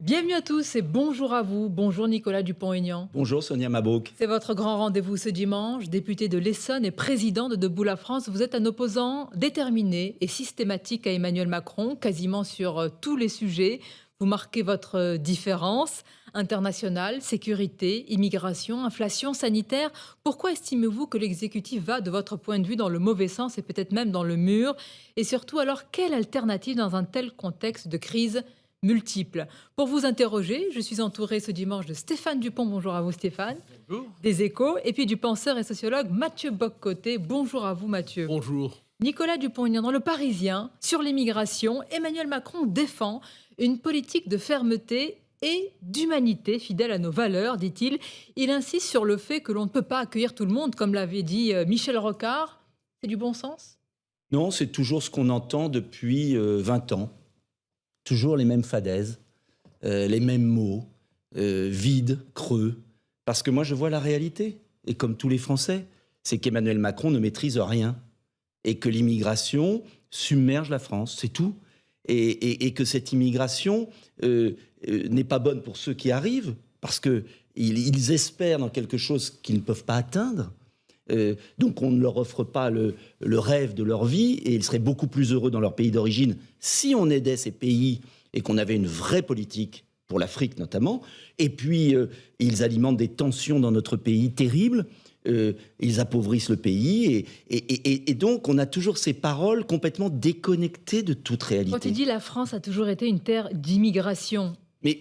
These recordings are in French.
Bienvenue à tous et bonjour à vous. Bonjour Nicolas Dupont-Aignan. Bonjour Sonia Mabrouk. C'est votre grand rendez-vous ce dimanche. Député de l'Essonne et président de Debout la France, vous êtes un opposant déterminé et systématique à Emmanuel Macron, quasiment sur tous les sujets. Vous marquez votre différence internationale, sécurité, immigration, inflation sanitaire. Pourquoi estimez-vous que l'exécutif va, de votre point de vue, dans le mauvais sens et peut-être même dans le mur? Et surtout, alors, quelle alternative dans un tel contexte de crise multiples? Pour vous interroger, je suis entourée ce dimanche de Stéphane Dupont. Bonjour à vous Stéphane. Bonjour. Des Échos. Et puis du penseur et sociologue Mathieu Bock-Côté. Bonjour à vous Mathieu. Bonjour. Nicolas Dupont-Aignan dans Le Parisien, sur l'immigration, Emmanuel Macron défend une politique de fermeté et d'humanité fidèle à nos valeurs, dit-il. Il insiste sur le fait que l'on ne peut pas accueillir tout le monde, comme l'avait dit Michel Rocard. C'est du bon sens? Non, c'est toujours ce qu'on entend depuis 20 ans. Toujours les mêmes fadaises, les mêmes mots, vides, creux. Parce que moi, je vois la réalité. Et comme tous les Français, c'est qu'Emmanuel Macron ne maîtrise rien. Et que l'immigration submerge la France, c'est tout. Et que cette immigration n'est pas bonne pour ceux qui arrivent, parce qu'ils espèrent dans quelque chose qu'ils ne peuvent pas atteindre. Donc on ne leur offre pas le rêve de leur vie, et ils seraient beaucoup plus heureux dans leur pays d'origine si on aidait ces pays et qu'on avait une vraie politique pour l'Afrique notamment. Et puis ils alimentent des tensions dans notre pays terribles, ils appauvrissent le pays, et donc on a toujours ces paroles complètement déconnectées de toute réalité. Quand il dit la France a toujours été une terre d'immigration, Mais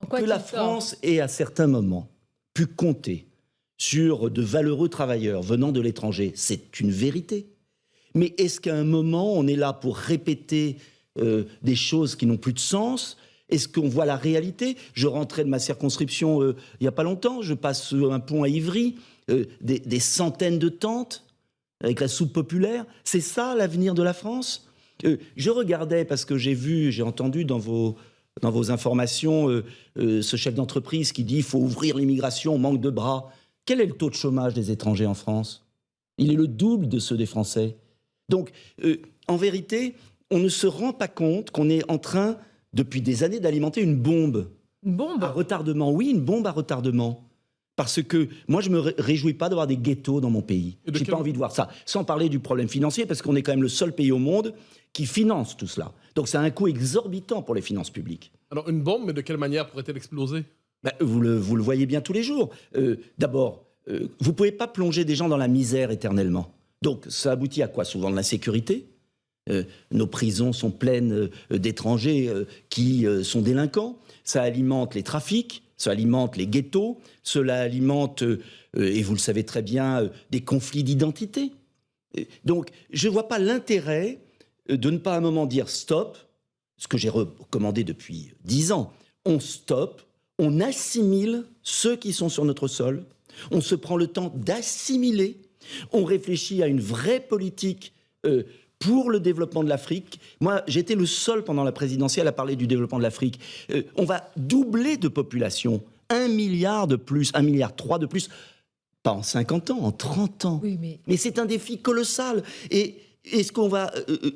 en quoi que la est-il tort? France ait à certains moments pu compter sur de valeureux travailleurs venant de l'étranger, c'est une vérité. Mais est-ce qu'à un moment, on est là pour répéter des choses qui n'ont plus de sens? Est-ce qu'on voit la réalité? Je rentrais de ma circonscription il n'y a pas longtemps, je passe un pont à Ivry, des centaines de tentes avec la soupe populaire. C'est ça l'avenir de la France? Je regardais, parce que j'ai entendu dans vos informations ce chef d'entreprise qui dit qu'il faut ouvrir l'immigration, on manque de bras. Quel est le taux de chômage des étrangers en France? Il est le double de ceux des Français. Donc, en vérité, on ne se rend pas compte qu'on est en train, depuis des années, d'alimenter une bombe. Une bombe? À retardement, oui, une bombe à retardement. Parce que moi, je ne me réjouis pas d'avoir des ghettos dans mon pays. Je n'ai pas envie de voir ça. Sans parler du problème financier, parce qu'on est quand même le seul pays au monde qui finance tout cela. Donc, ça a un coût exorbitant pour les finances publiques. Alors, une bombe, mais de quelle manière pourrait-elle exploser? Vous le voyez bien tous les jours. D'abord, vous ne pouvez pas plonger des gens dans la misère éternellement. Donc, ça aboutit à quoi? Souvent de l'insécurité. Nos prisons sont pleines d'étrangers qui sont délinquants. Ça alimente les trafics, ça alimente les ghettos, cela alimente, et vous le savez très bien, des conflits d'identité. Donc, je ne vois pas l'intérêt de ne pas à un moment dire stop, ce que j'ai recommandé depuis 10 ans. On stoppe, on assimile ceux qui sont sur notre sol, on se prend le temps d'assimiler, on réfléchit à une vraie politique pour le développement de l'Afrique. Moi, j'étais le seul pendant la présidentielle à parler du développement de l'Afrique. On va doubler de population, 1 milliard de plus, 1,3 milliard de plus, pas en 50 ans, en 30 ans. Oui, mais c'est un défi colossal. Et est-ce qu'on va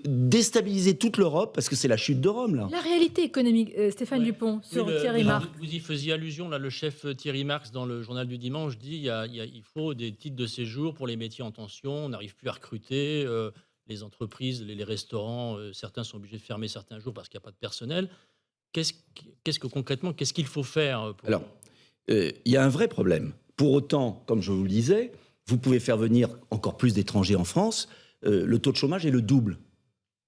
déstabiliser toute l'Europe? Parce que c'est la chute de Rome, là. La réalité économique, Stéphane Dupont, sur Thierry Marx. Vous y faisiez allusion, là, le chef Thierry Marx, dans le journal du dimanche, dit il faut des titres de séjour pour les métiers en tension, on n'arrive plus à recruter, les entreprises, les restaurants, certains sont obligés de fermer certains jours parce qu'il n'y a pas de personnel. Concrètement, qu'est-ce qu'il faut faire pour... Alors, il y a un vrai problème. Pour autant, comme je vous le disais, vous pouvez faire venir encore plus d'étrangers en France, le taux de chômage est le double.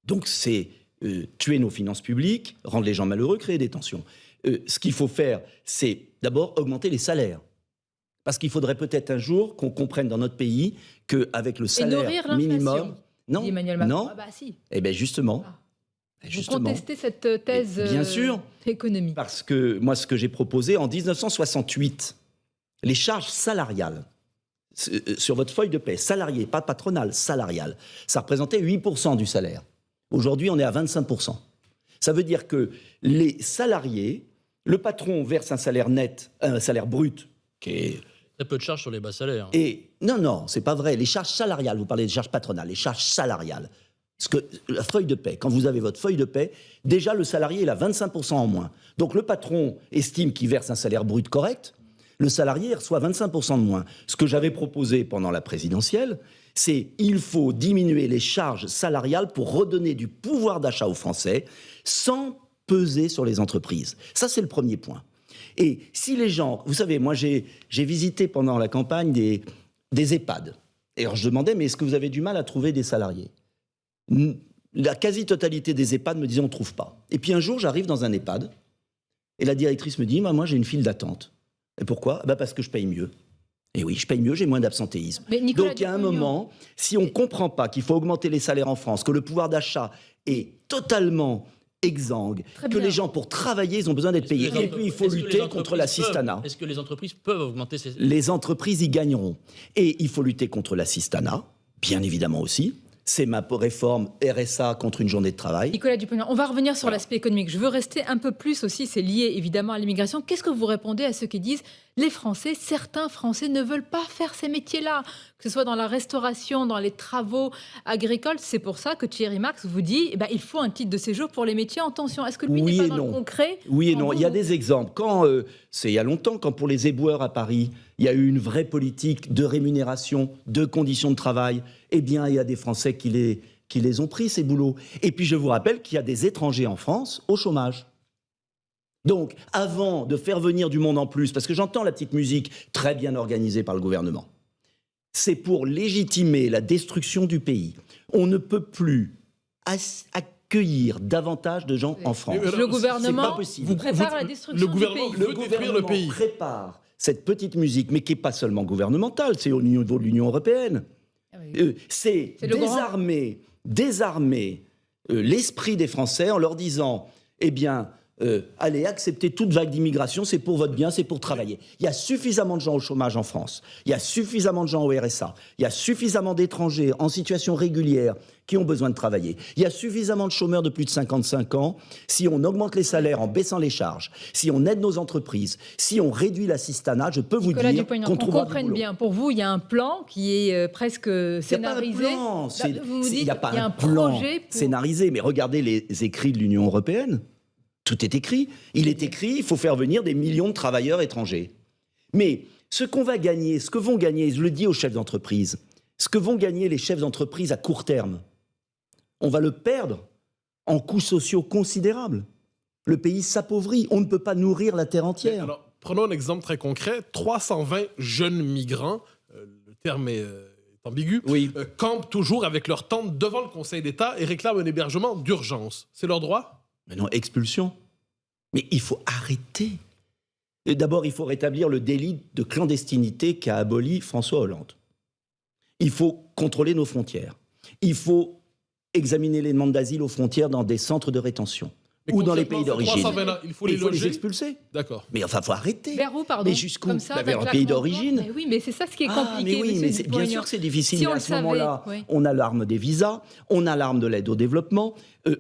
Donc c'est tuer nos finances publiques, rendre les gens malheureux, créer des tensions. Ce qu'il faut faire, c'est d'abord augmenter les salaires. Parce qu'il faudrait peut-être un jour qu'on comprenne dans notre pays qu'avec le salaire minimum... Non, dit Emmanuel Macron. Non. Ah bah si. Eh bien justement... Vous contestez cette thèse bien sûr, économique? Parce que moi, ce que j'ai proposé en 1968, les charges salariales, sur votre feuille de paie, salarié, pas patronale, salariale, ça représentait 8% du salaire. Aujourd'hui, on est à 25%. Ça veut dire que les salariés, le patron verse un salaire net, un salaire brut, qui est... Très peu de charges sur les bas salaires. Et non, c'est pas vrai. Les charges salariales, vous parlez des charges patronales, les charges salariales, La feuille de paie, quand vous avez votre feuille de paie, déjà le salarié il a 25% en moins. Donc le patron estime qu'il verse un salaire brut correct, le salarié reçoit 25% de moins. Ce que j'avais proposé pendant la présidentielle, c'est il faut diminuer les charges salariales pour redonner du pouvoir d'achat aux Français sans peser sur les entreprises. Ça, c'est le premier point. Et si les gens... Vous savez, moi, j'ai visité pendant la campagne des EHPAD. Et alors, je demandais, mais est-ce que vous avez du mal à trouver des salariés ? La quasi-totalité des EHPAD me disaient, on ne trouve pas. Et puis un jour, j'arrive dans un EHPAD, et la directrice me dit, moi, j'ai une file d'attente. Et pourquoi ? Parce que je paye mieux. Et oui, je paye mieux, j'ai moins d'absentéisme. Donc, il y a un moment, si on ne comprend pas qu'il faut augmenter les salaires en France, que le pouvoir d'achat est totalement exsangue, que les gens, pour travailler, ils ont besoin d'être payés. Et puis, il faut lutter contre l'assistanat. Est-ce que les entreprises peuvent augmenter ces... Les entreprises y gagneront. Et il faut lutter contre l'assistanat, bien évidemment aussi. C'est ma réforme RSA contre une journée de travail. Nicolas Dupont-Aignan, on va revenir sur l'aspect économique. Je veux rester un peu plus aussi, c'est lié évidemment à l'immigration. Qu'est-ce que vous répondez à ceux qui disent les Français, certains Français ne veulent pas faire ces métiers-là, que ce soit dans la restauration, dans les travaux agricoles. C'est pour ça que Thierry Marx vous dit il faut un titre de séjour pour les métiers en tension. Est-ce que lui n'est pas dans le concret ? Oui et non. Il y a des exemples. C'est il y a longtemps, quand pour les éboueurs à Paris, il y a eu une vraie politique de rémunération, de conditions de travail, eh bien, il y a des Français qui les ont pris, ces boulots. Et puis, je vous rappelle qu'il y a des étrangers en France au chômage. Donc, avant de faire venir du monde en plus, parce que j'entends la petite musique très bien organisée par le gouvernement, c'est pour légitimer la destruction du pays. On ne peut plus accueillir davantage de gens en France. Le gouvernement vous prépare la destruction du pays. Le gouvernement veut prépare cette dette musique, mais qui n'est pas seulement gouvernementale, c'est au niveau de l'Union européenne. C'est désarmer l'esprit des Français en leur disant, allez, accepter toute vague d'immigration, c'est pour votre bien, c'est pour travailler. Il y a suffisamment de gens au chômage en France, il y a suffisamment de gens au RSA, il y a suffisamment d'étrangers en situation régulière qui ont besoin de travailler. Il y a suffisamment de chômeurs de plus de 55 ans. Si on augmente les salaires en baissant les charges, si on aide nos entreprises, si on réduit l'assistanat, je peux vous dire qu'on trouvera du boulot. Bien, pour vous, il y a un plan qui est presque scénarisé. Il n'y a pas un plan scénarisé, mais regardez les écrits de l'Union européenne. Tout est écrit. Il est écrit, il faut faire venir des millions de travailleurs étrangers. Mais ce qu'on va gagner, ce que vont gagner, je le dis aux chefs d'entreprise, ce que vont gagner les chefs d'entreprise à court terme, on va le perdre en coûts sociaux considérables. Le pays s'appauvrit, on ne peut pas nourrir la terre entière. Alors, prenons un exemple très concret. 320 jeunes migrants, le terme est ambigu, campent toujours avec leur tente devant le Conseil d'État et réclament un hébergement d'urgence. C'est leur droit ? Mais non, expulsion. Mais il faut arrêter. Et d'abord, il faut rétablir le délit de clandestinité qu'a aboli François Hollande. Il faut contrôler nos frontières. Il faut examiner les demandes d'asile aux frontières dans des centres de rétention ou dans les pays d'origine. Il faut les expulser. D'accord. Mais enfin, il faut arrêter. Vers où, pardon ? Mais jusqu'où ? Vers le pays d'origine. Mais oui, mais c'est ça ce qui est compliqué. Mais bien sûr que c'est difficile. Mais à ce moment-là, on a l'arme des visas, on a l'arme de l'aide au développement.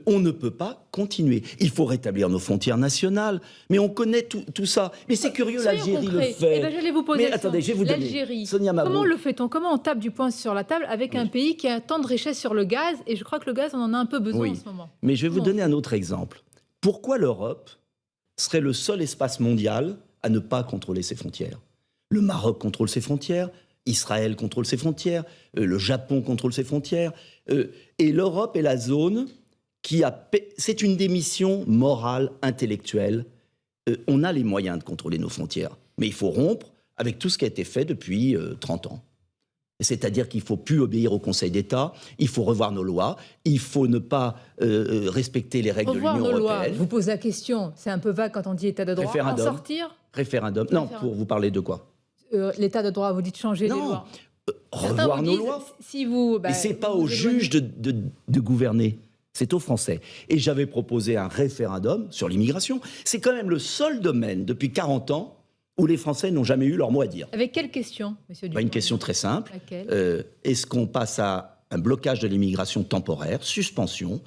On ne peut pas continuer. Il faut rétablir nos frontières nationales. Mais on connaît tout ça. Mais c'est curieux, l'Algérie le fait. J'allais vous poser attendez, je vais vous donner. L'Algérie. Sonia Mabrouk. Comment le fait-on ? Comment on tape du poing sur la table avec un pays qui a tant de richesses sur le gaz ? Et je crois que le gaz, on en a un peu besoin en ce moment. Mais je vais vous donner un autre exemple. Pourquoi l'Europe serait le seul espace mondial à ne pas contrôler ses frontières ? Le Maroc contrôle ses frontières, Israël contrôle ses frontières, le Japon contrôle ses frontières. Et l'Europe est la zone qui a... C'est une démission morale, intellectuelle. On a les moyens de contrôler nos frontières. Mais il faut rompre avec tout ce qui a été fait depuis 30 ans. C'est-à-dire qu'il ne faut plus obéir au Conseil d'État, il faut revoir nos lois, il faut ne pas respecter les règles de l'Union européenne. Lois. Je vous pose la question, c'est un peu vague quand on dit État de droit. Référendum. En sortir ? Référendum. Non, pour vous parler de quoi ? L'État de droit, vous dites changer les lois. Revoir nos lois. Si vous, mais ce n'est pas aux juges de gouverner, c'est aux Français. Et j'avais proposé un référendum sur l'immigration. C'est quand même le seul domaine depuis 40 ans où les Français n'ont jamais eu leur mot à dire. Avec quelle question, monsieur Dupont ? Une question très simple. Est-ce qu'on passe à un blocage de l'immigration temporaire, suspension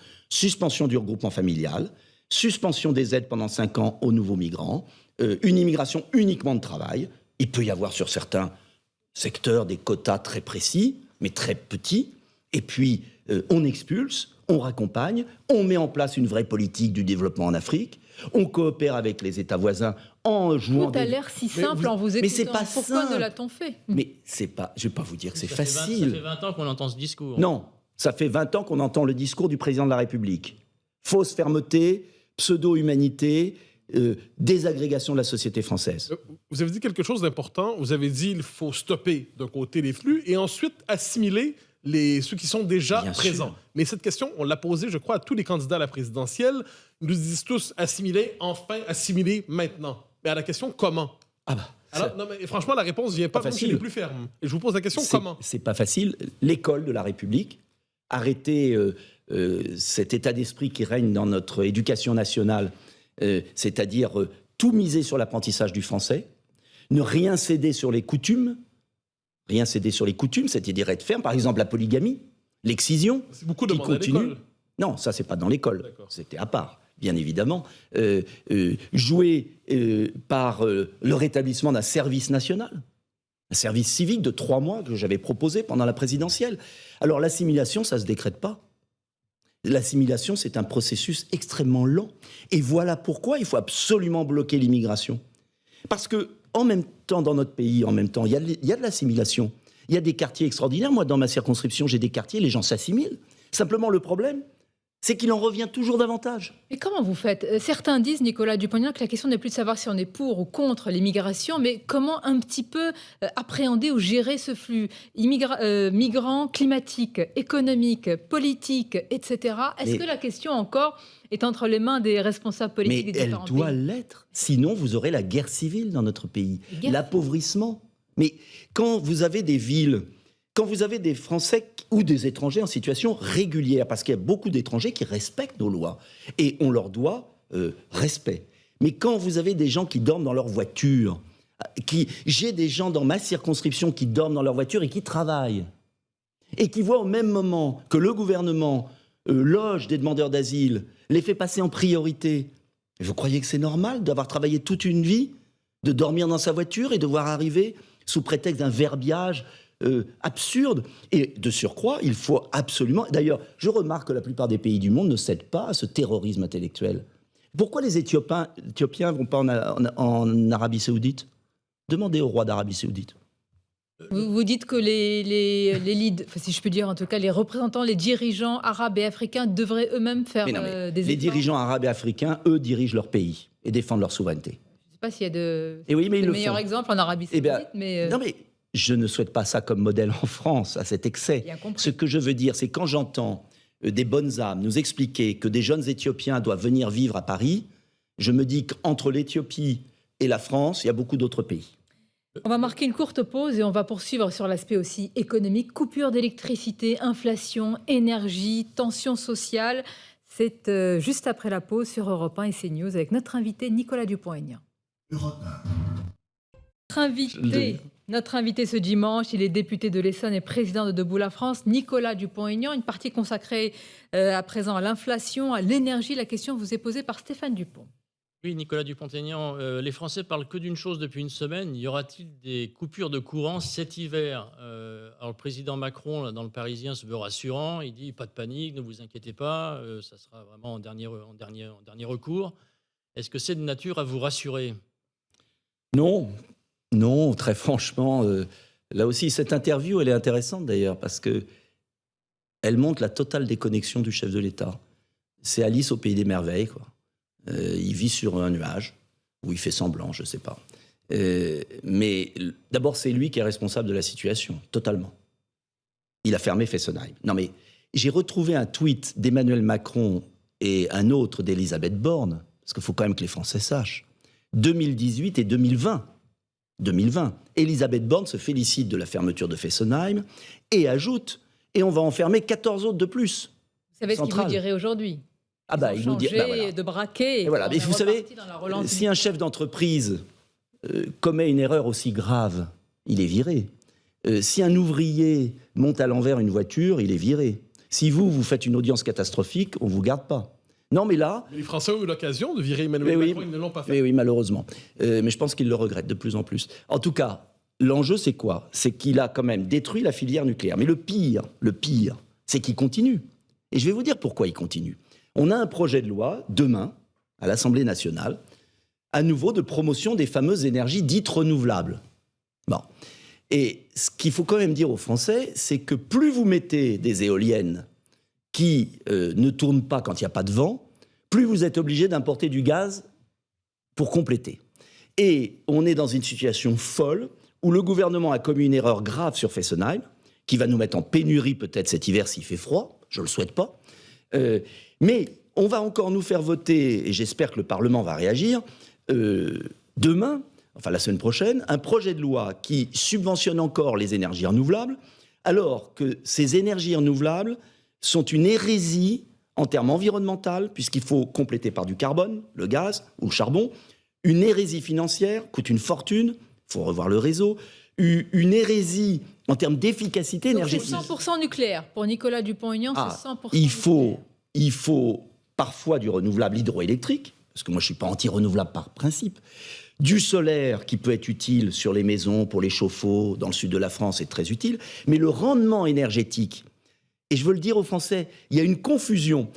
du regroupement familial, suspension des aides pendant 5 ans aux nouveaux migrants, une immigration uniquement de travail. Il peut y avoir sur certains secteurs des quotas très précis, mais très petits. Et puis, on expulse, on raccompagne, on met en place une vraie politique du développement en Afrique, on coopère avec les États voisins en jouant... Tout a l'air si simple en vous écoutant. Mais c'est pas Pourquoi simple. ne l'a-t-on fait? Mais c'est pas... Je vais pas vous dire que c'est facile. Ça fait 20 ans qu'on entend ce discours. Non, ça fait 20 ans qu'on entend le discours du président de la République. Fausse fermeté, pseudo-humanité, désagrégation de la société française. Vous avez dit quelque chose d'important. Vous avez dit qu'il faut stopper d'un côté les flux et ensuite assimiler ceux qui sont déjà Bien présents. sûr. Mais cette question, on l'a posée, je crois, à tous les candidats à la présidentielle. Ils nous disent tous assimiler, enfin assimiler maintenant. Mais à la question comment? Ah bah, Alors, non, mais franchement, la réponse ne vient pas facile. les plus ferme. Et je vous pose la question comment? C'est pas facile. L'école de la République, arrêter cet état d'esprit qui règne dans notre éducation nationale, c'est-à-dire tout miser sur l'apprentissage du français, ne rien céder sur les coutumes, c'est-à-dire être ferme, par exemple la polygamie, l'excision. C'est beaucoup qui demandé à continue. l'école. Non, ça c'est pas dans l'école, D'accord. c'était à part, bien évidemment. Jouer par le rétablissement d'un service national, un service civique de 3 mois que j'avais proposé pendant la présidentielle. Alors l'assimilation, ça se décrète pas. L'assimilation, c'est un processus extrêmement lent. Et voilà pourquoi il faut absolument bloquer l'immigration. Parce que en même temps, dans notre pays, il y a de l'assimilation. Il y a des quartiers extraordinaires. Moi, dans ma circonscription, j'ai des quartiers, les gens s'assimilent. Simplement, le problème, c'est qu'il en revient toujours davantage. Mais comment vous faites? Certains disent, Nicolas Dupont-Aignan, que la question n'est plus de savoir si on est pour ou contre l'immigration, mais comment un petit peu appréhender ou gérer ce flux migrants climatiques, économiques, politiques, etc. Est-ce que la question encore est entre les mains des responsables politiques Mais des elle différents doit pays? l'être. Sinon, vous aurez la guerre civile dans notre pays, l'appauvrissement. Mais quand vous avez des villes, quand vous avez des Français ou des étrangers en situation régulière, parce qu'il y a beaucoup d'étrangers qui respectent nos lois, et on leur doit respect. Mais quand vous avez des gens qui dorment dans leur voiture, j'ai des gens dans ma circonscription qui dorment dans leur voiture et qui travaillent, et qui voient au même moment que le gouvernement loge des demandeurs d'asile, les fait passer en priorité. Vous croyez que c'est normal d'avoir travaillé toute une vie, de dormir dans sa voiture et de voir arriver sous prétexte d'un verbiage absurde? Et de surcroît, il faut absolument... D'ailleurs, je remarque que la plupart des pays du monde ne cèdent pas à ce terrorisme intellectuel. Pourquoi les Éthiopiens ne vont pas en Arabie Saoudite? Demandez au roi d'Arabie Saoudite. Vous dites que les leads, si je peux dire en tout cas, les représentants, les dirigeants arabes et africains devraient eux-mêmes faire des efforts. Les dirigeants arabes et africains, eux, dirigent leur pays et défendent leur souveraineté. Je ne sais pas s'il y a de meilleurs exemples en Arabie Saoudite, Non, mais je ne souhaite pas ça comme modèle en France, à cet excès. Ce que je veux dire, c'est quand j'entends des bonnes âmes nous expliquer que des jeunes Éthiopiens doivent venir vivre à Paris, je me dis qu'entre l'Éthiopie et la France, il y a beaucoup d'autres pays. On va marquer une courte pause et on va poursuivre sur l'aspect aussi économique. Coupure d'électricité, inflation, énergie, tension sociale. C'est juste après la pause sur Europe 1 et CNews avec notre invité Nicolas Dupont-Aignan. Notre invité ce dimanche, il est député de l'Essonne et président de Debout la France, Nicolas Dupont-Aignan. Une partie consacrée à présent à l'inflation, à l'énergie. La question vous est posée par Stéphane Dupont. Oui, Nicolas Dupont-Aignan, les Français parlent que d'une chose depuis une semaine. Y aura-t-il des coupures de courant cet hiver? Alors le président Macron, là, dans le Parisien, se veut rassurant. Il dit pas de panique, ne vous inquiétez pas, ça sera vraiment en dernier recours. Est-ce que c'est de nature à vous rassurer? Non, très franchement. Là aussi, cette interview, elle est intéressante d'ailleurs parce que elle montre la totale déconnexion du chef de l'État. C'est Alice au pays des merveilles, quoi. Il vit sur un nuage, ou il fait semblant, je ne sais pas. Mais d'abord, c'est lui qui est responsable de la situation, totalement. Il a fermé Fessenheim. Non mais, j'ai retrouvé un tweet d'Emmanuel Macron et un autre d'Elisabeth Borne, parce qu'il faut quand même que les Français sachent. 2018 et 2020. Elisabeth Borne se félicite de la fermeture de Fessenheim et ajoute, et on va en fermer 14 autres de plus. Vous savez ce qu'il vous dirait aujourd'hui? Il nous dit, de braquer. Et voilà. Mais vous savez, si un chef d'entreprise commet une erreur aussi grave, il est viré. Si un ouvrier monte à l'envers une voiture, il est viré. Si vous faites une audience catastrophique, on ne vous garde pas. Non, mais là... Mais les Français ont eu l'occasion de virer Emmanuel Macron, ils ne l'ont pas fait. Oui, malheureusement. Mais je pense qu'ils le regrettent de plus en plus. En tout cas, l'enjeu, c'est quoi? C'est qu'il a quand même détruit la filière nucléaire. Mais le pire, c'est qu'il continue. Et je vais vous dire pourquoi il continue. On a un projet de loi, demain, à l'Assemblée nationale, à nouveau de promotion des fameuses énergies dites renouvelables. Bon. Et ce qu'il faut quand même dire aux Français, c'est que plus vous mettez des éoliennes qui ne tournent pas quand il n'y a pas de vent, plus vous êtes obligé d'importer du gaz pour compléter. Et on est dans une situation folle où le gouvernement a commis une erreur grave sur Fessenheim, qui va nous mettre en pénurie peut-être cet hiver s'il fait froid, je ne le souhaite pas. Mais on va encore nous faire voter, et j'espère que le Parlement va réagir, demain, enfin la semaine prochaine, un projet de loi qui subventionne encore les énergies renouvelables, alors que ces énergies renouvelables sont une hérésie en termes environnementaux, puisqu'il faut compléter par du carbone, le gaz ou le charbon, une hérésie financière, coûte une fortune, il faut revoir le réseau, une hérésie en termes d'efficacité énergétique. C'est 100% nucléaire. Pour Nicolas Dupont-Aignan, c'est 100% nucléaire. Il faut parfois du renouvelable hydroélectrique, parce que moi je ne suis pas anti-renouvelable par principe, du solaire qui peut être utile sur les maisons, pour les chauffe-eau, dans le sud de la France, c'est très utile, mais le rendement énergétique, et je veux le dire aux Français, il y a une confusion.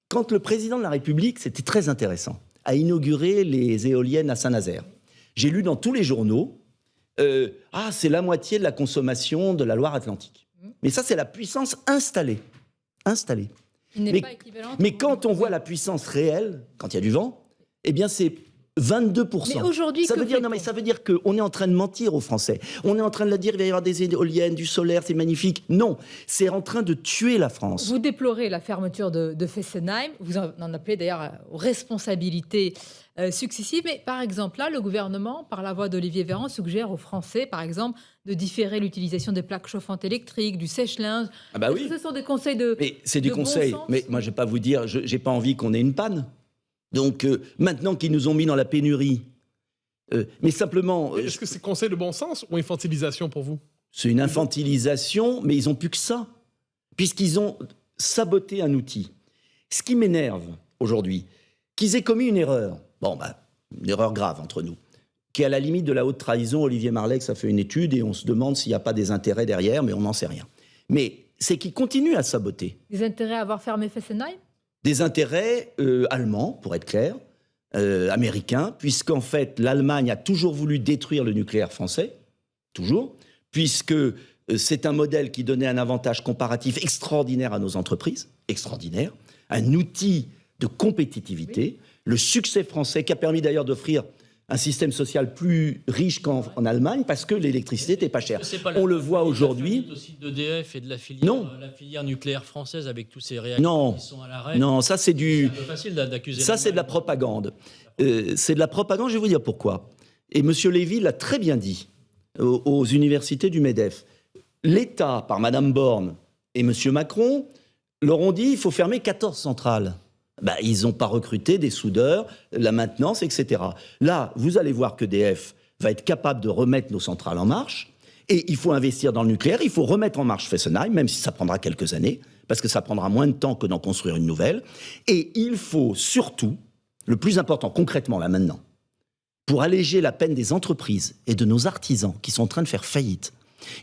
Quand le président de la République, c'était très intéressant, a inauguré les éoliennes à Saint-Nazaire, j'ai lu dans tous les journaux, c'est la moitié de la consommation de la Loire-Atlantique. Mais ça, c'est la puissance installée. Mais quand on voit la puissance réelle, quand il y a du vent, eh bien c'est 22%. Mais aujourd'hui, ça veut dire qu'on est en train de mentir aux Français. On est en train de leur dire qu'il va y avoir des éoliennes, du solaire, c'est magnifique. Non, c'est en train de tuer la France. Vous déplorez la fermeture de Fessenheim. Vous en appelez d'ailleurs aux responsabilités successives. Mais par exemple, là, le gouvernement, par la voix d'Olivier Véran, suggère aux Français, par exemple, de différer l'utilisation des plaques chauffantes électriques, du sèche-linge. Ah bah oui. Ce sont des conseils de Mais c'est des conseils. Bon, mais moi, je ne vais pas vous dire, je n'ai pas envie qu'on ait une panne. Donc, maintenant qu'ils nous ont mis dans la pénurie, mais simplement... Est-ce que c'est conseil de bon sens ou infantilisation pour vous? C'est une infantilisation, mais ils n'ont plus que ça, puisqu'ils ont saboté un outil. Ce qui m'énerve aujourd'hui, qu'ils aient commis une erreur, une erreur grave entre nous, qui est à la limite de la haute trahison. Olivier Marleix a fait une étude et on se demande s'il n'y a pas des intérêts derrière, mais on n'en sait rien. Mais c'est qu'ils continuent à saboter. Des intérêts à avoir fermé Fessenheim? Des intérêts allemands, pour être clair, américains, puisqu'en fait, l'Allemagne a toujours voulu détruire le nucléaire français, toujours, puisque c'est un modèle qui donnait un avantage comparatif extraordinaire à nos entreprises, extraordinaire, un outil de compétitivité, le succès français qui a permis d'ailleurs d'offrir un système social plus riche qu'en Allemagne parce que l'électricité n'était pas chère. On le voit aujourd'hui. Aussi d'EDF et de la filière nucléaire française avec tous ces réacteurs qui sont à l'arrêt. Non, ça c'est du. C'est un peu facile d'accuser. Ça c'est de la propagande. C'est de la propagande. Je vais vous dire pourquoi. Et M. Lévy l'a très bien dit aux universités du MEDEF. L'État, par Mme Borne et M. Macron, leur ont dit il faut fermer 14 centrales. Ils n'ont pas recruté des soudeurs, la maintenance, etc. Là, vous allez voir qu'EDF va être capable de remettre nos centrales en marche. Et il faut investir dans le nucléaire, il faut remettre en marche Fessenheim, même si ça prendra quelques années, parce que ça prendra moins de temps que d'en construire une nouvelle. Et il faut surtout, le plus important concrètement là maintenant, pour alléger la peine des entreprises et de nos artisans qui sont en train de faire faillite,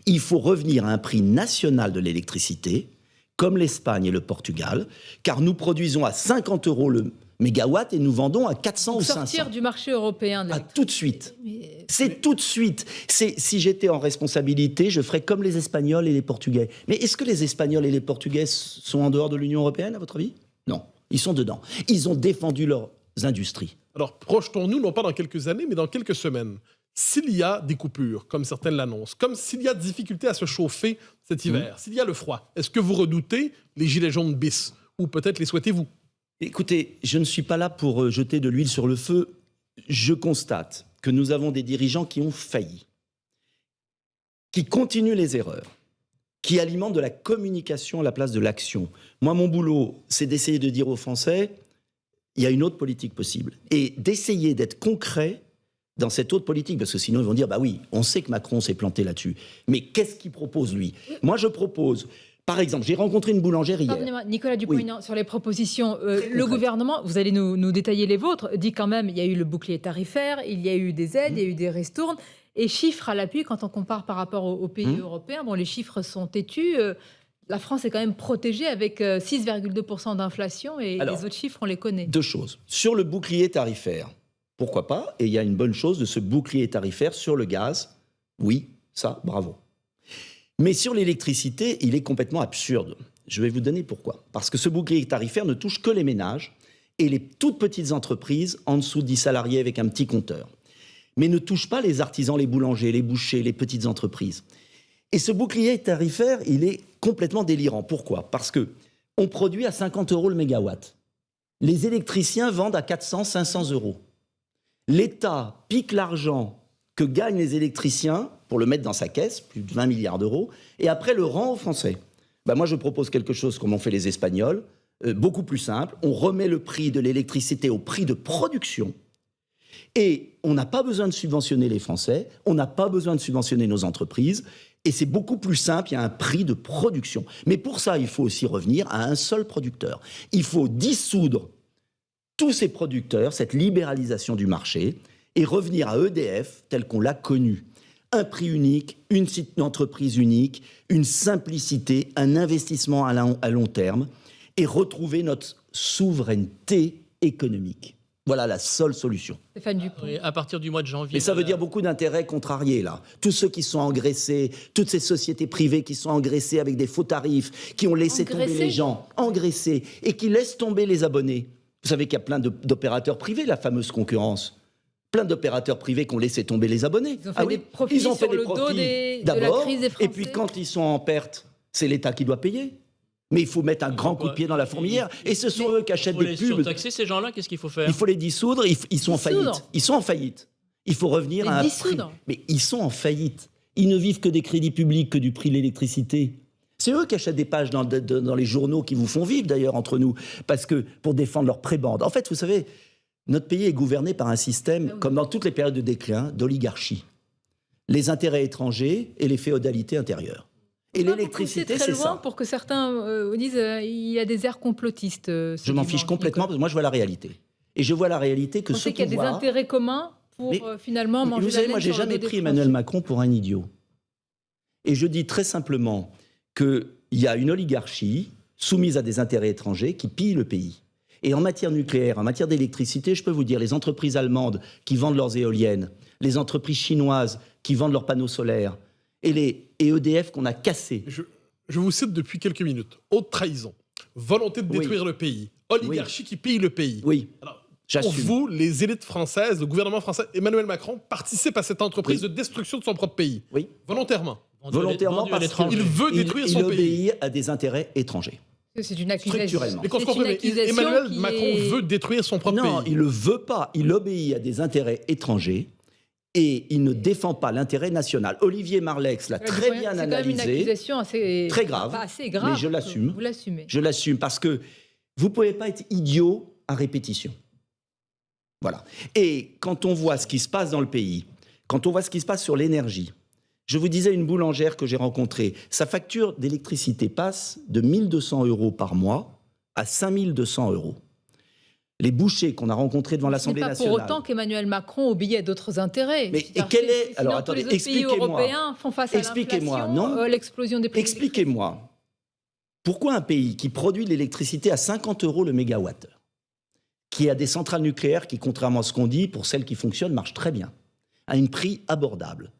il faut revenir à un prix national de l'électricité, comme l'Espagne et le Portugal, car nous produisons à 50 € le mégawatt et nous vendons à 400 ou 500. Sortir du marché européen. Tout de suite. C'est tout de suite. Si j'étais en responsabilité, je ferais comme les Espagnols et les Portugais. Mais est-ce que les Espagnols et les Portugais sont en dehors de l'Union européenne, à votre avis? Non, ils sont dedans. Ils ont défendu leurs industries. Alors, projetons-nous, non pas dans quelques années, mais dans quelques semaines. S'il y a des coupures, comme certaines l'annoncent, comme s'il y a difficulté à se chauffer cet hiver, s'il y a le froid, est-ce que vous redoutez les gilets jaunes bis? Ou peut-être les souhaitez-vous? Écoutez, je ne suis pas là pour jeter de l'huile sur le feu. Je constate que nous avons des dirigeants qui ont failli, qui continuent les erreurs, qui alimentent de la communication à la place de l'action. Moi, mon boulot, c'est d'essayer de dire aux Français, il y a une autre politique possible. Et d'essayer d'être concret dans cette autre politique, parce que sinon ils vont dire, oui, on sait que Macron s'est planté là-dessus. Mais qu'est-ce qu'il propose, lui? Moi, je propose, par exemple, j'ai rencontré une boulangère hier. Pardonnez-moi, Nicolas Dupont-Aignan, sur les propositions, le gouvernement, vous allez nous détailler les vôtres, dit quand même, il y a eu le bouclier tarifaire, il y a eu des aides, il y a eu des ristournes, et chiffres à l'appui, quand on compare par rapport aux pays européens, les chiffres sont têtus. La France est quand même protégée avec 6,2% d'inflation et Alors, les autres chiffres, on les connaît. Deux choses. Sur le bouclier tarifaire, pourquoi pas? Et il y a une bonne chose de ce bouclier tarifaire sur le gaz. Oui, ça, bravo. Mais sur l'électricité, il est complètement absurde. Je vais vous donner pourquoi. Parce que ce bouclier tarifaire ne touche que les ménages et les toutes petites entreprises en dessous de 10 salariés avec un petit compteur. Mais ne touche pas les artisans, les boulangers, les bouchers, les petites entreprises. Et ce bouclier tarifaire, il est complètement délirant. Pourquoi? Parce qu'on produit à 50 € le mégawatt. Les électriciens vendent à 400, 500 €. L'État pique l'argent que gagnent les électriciens pour le mettre dans sa caisse, plus de 20 milliards d'euros, et après le rend aux Français. Ben moi, je propose quelque chose comme ont fait les Espagnols, beaucoup plus simple. On remet le prix de l'électricité au prix de production. Et on n'a pas besoin de subventionner les Français, on n'a pas besoin de subventionner nos entreprises, et c'est beaucoup plus simple, il y a un prix de production. Mais pour ça, il faut aussi revenir à un seul producteur. Il faut dissoudre tous ces producteurs, cette libéralisation du marché, et revenir à EDF tel qu'on l'a connu. Un prix unique, une entreprise unique, une simplicité, un investissement à long terme, et retrouver notre souveraineté économique. Voilà la seule solution. Stéphane Dupont. À partir du mois de janvier. Mais ça veut dire beaucoup d'intérêts contrariés, là. Tous ceux qui sont engraissés, toutes ces sociétés privées qui sont engraissées avec des faux tarifs, qui ont laissé tomber les gens, engraissés, et qui laissent tomber les abonnés. Vous savez qu'il y a plein d'opérateurs privés, la fameuse concurrence. Plein d'opérateurs privés qui ont laissé tomber les abonnés. Ils ont fait des profits sur le dos de la crise des Français. Et puis quand ils sont en perte, c'est l'État qui doit payer. Mais il faut mettre un grand coup de pied dans la fourmilière. Et ce sont eux qui achètent des pubs. Il faut les surtaxer, ces gens-là, qu'est-ce qu'il faut faire? Il faut les dissoudre, ils sont en faillite. Ils sont en faillite. Il faut revenir à un prix. Mais ils sont en faillite. Ils ne vivent que des crédits publics, que du prix de l'électricité. C'est eux qui achètent des pages dans les journaux qui vous font vivre, d'ailleurs, entre nous, parce que pour défendre leur prébande. En fait, vous savez, notre pays est gouverné par un système, comme dans toutes les périodes de déclin, d'oligarchie. Les intérêts étrangers et les féodalités intérieures. Et l'électricité, c'est ça. Pour que certains disent il y a des airs complotistes. Je m'en fiche complètement, parce que moi, je vois la réalité. Et je vois la réalité que ce pouvoir... qu'il y a des intérêts communs pour finalement manger vous savez, moi, j'ai jamais pris Emmanuel Macron pour un idiot. Et je dis très simplement qu'il y a une oligarchie soumise à des intérêts étrangers qui pille le pays. Et en matière nucléaire, en matière d'électricité, je peux vous dire, les entreprises allemandes qui vendent leurs éoliennes, les entreprises chinoises qui vendent leurs panneaux solaires, et EDF qu'on a cassé. Je vous cite depuis quelques minutes. Haute trahison, volonté de détruire le pays, oligarchie qui pille le pays. Oui. Alors, j'assume. pour vous, les élites françaises, le gouvernement français, Emmanuel Macron, participe à cette entreprise de destruction de son propre pays. Oui. Volontairement. Volontairement parce qu'il veut détruire son pays. Il obéit à des intérêts étrangers. C'est une accusation. Structurellement. Mais qu'on se comprenne, Emmanuel Macron veut détruire son propre pays. Non, il ne le veut pas. Il obéit à des intérêts étrangers et il ne défend pas l'intérêt national. Olivier Marleix l'a très bien analysé. C'est quand même une accusation très grave. Pas assez grave. Mais je l'assume. Vous l'assumez. Je l'assume parce que vous ne pouvez pas être idiot à répétition. Voilà. Et quand on voit ce qui se passe dans le pays, quand on voit ce qui se passe sur l'énergie, je vous disais, une boulangère que j'ai rencontrée, sa facture d'électricité passe de 1 200 € par mois à 5 200 €. Les bouchers qu'on a rencontrés devant l'Assemblée nationale... Ce n'est pas pour autant qu'Emmanuel Macron obéit à d'autres intérêts. Mais et quel est... Alors attendez, expliquez-moi. Les autres pays européens font face à l'inflation, l'explosion des prix. Expliquez-moi. Pourquoi un pays qui produit de l'électricité à 50 € le mégawattheure, qui a des centrales nucléaires qui, contrairement à ce qu'on dit, pour celles qui fonctionnent, marchent très bien, à un prix abordable,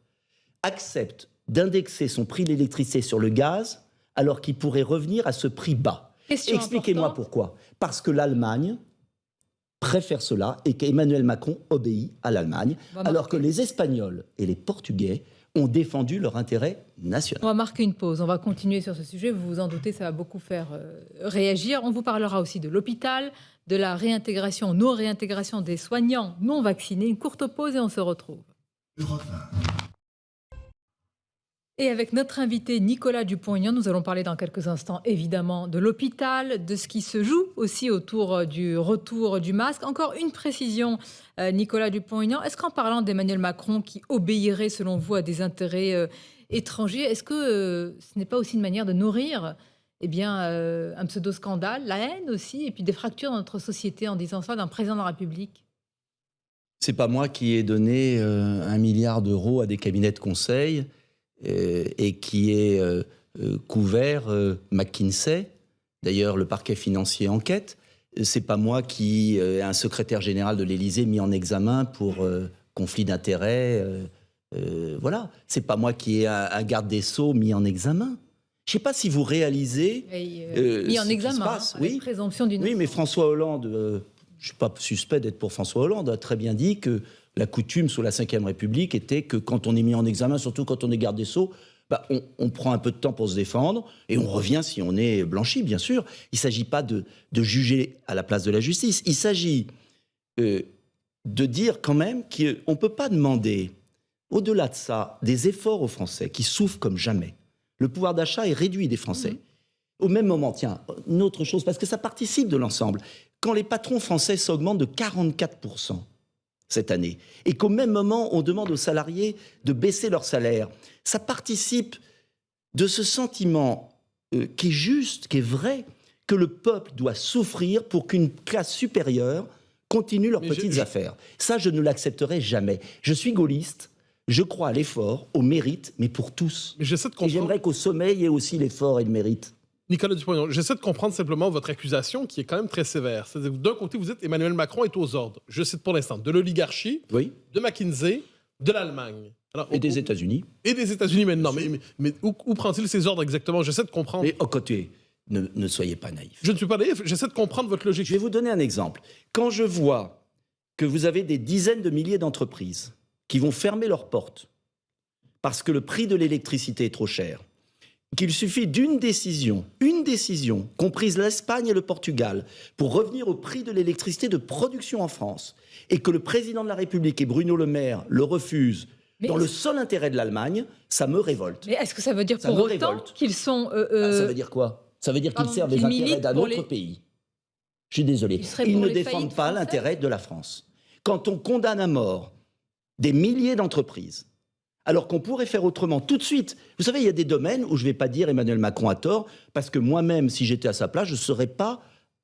accepte d'indexer son prix de l'électricité sur le gaz alors qu'il pourrait revenir à ce prix bas? Expliquez-moi pourquoi. Parce que l'Allemagne préfère cela et qu'Emmanuel Macron obéit à l'Allemagne, alors que les Espagnols et les Portugais ont défendu leur intérêt national. On va marquer une pause, on va continuer sur ce sujet, vous vous en doutez, ça va beaucoup faire réagir. On vous parlera aussi de l'hôpital, de la réintégration, non-réintégration des soignants non vaccinés. Une courte pause et on se retrouve. Et avec notre invité Nicolas Dupont-Aignan, nous allons parler dans quelques instants évidemment de l'hôpital, de ce qui se joue aussi autour du retour du masque. Encore une précision, Nicolas Dupont-Aignan, est-ce qu'en parlant d'Emmanuel Macron qui obéirait selon vous à des intérêts étrangers, est-ce que ce n'est pas aussi une manière de nourrir un pseudo-scandale, la haine aussi, et puis des fractures dans notre société en disant ça d'un président de la République? C'est pas moi qui ai donné 1 milliard d'euros à des cabinets de conseil et qui est couvert McKinsey. D'ailleurs, le parquet financier enquête. C'est pas moi qui ai un secrétaire général de l'Élysée mis en examen pour conflit d'intérêts. Voilà. C'est pas moi qui ai un garde des Sceaux mis en examen. Je ne sais pas si vous réalisez mis en examen, oui. Présomption d'innocence. Oui, mais François Hollande, je ne suis pas suspect d'être pour François Hollande, a très bien dit que la coutume sous la Ve République était que quand on est mis en examen, surtout quand on est garde des Sceaux, on prend un peu de temps pour se défendre et on revient si on est blanchi, bien sûr. Il ne s'agit pas de juger à la place de la justice. Il s'agit de dire quand même qu'on ne peut pas demander, au-delà de ça, des efforts aux Français qui souffrent comme jamais. Le pouvoir d'achat est réduit des Français. Au même moment, tiens, une autre chose, parce que ça participe de l'ensemble. Quand les patrons français s'augmentent de 44% cette année, et qu'au même moment, on demande aux salariés de baisser leur salaire, ça participe de ce sentiment qui est juste, qui est vrai, que le peuple doit souffrir pour qu'une classe supérieure continue leurs petites affaires. Ça, je ne l'accepterai jamais. Je suis gaulliste. Je crois à l'effort, au mérite, mais pour tous. Mais j'essaie de comprendre... Et j'aimerais qu'au sommet, il y ait aussi l'effort et le mérite. Nicolas Dupont-Aignan, j'essaie de comprendre simplement votre accusation qui est quand même très sévère. C'est-à-dire que d'un côté, vous dites Emmanuel Macron est aux ordres. Je cite pour l'instant de l'oligarchie, oui, de McKinsey, de l'Allemagne. Et des États-Unis. Et des États-Unis maintenant. Mais où prend-il ces ordres exactement? J'essaie de comprendre. Mais au côté, ne soyez pas naïf. Je ne suis pas naïf, j'essaie de comprendre votre logique. Je vais vous donner un exemple. Quand je vois que vous avez des dizaines de milliers d'entreprises qui vont fermer leurs portes parce que le prix de l'électricité est trop cher, qu'il suffit d'une décision comprise l'Espagne et le Portugal, pour revenir au prix de l'électricité de production en France, et que le président de la République et Bruno Le Maire le refusent dans le seul intérêt de l'Allemagne, ça me révolte. Mais est-ce que ça veut dire pour autant qu'ils sont... Ça veut dire quoi? Ça veut dire qu'ils servent les intérêts d'un autre pays. Je suis désolé. Ils ne défendent pas l'intérêt de la France. Quand on condamne à mort des milliers d'entreprises, alors qu'on pourrait faire autrement tout de suite. Vous savez, il y a des domaines où je ne vais pas dire Emmanuel Macron a tort, parce que moi-même, si j'étais à sa place, je ne saurais pas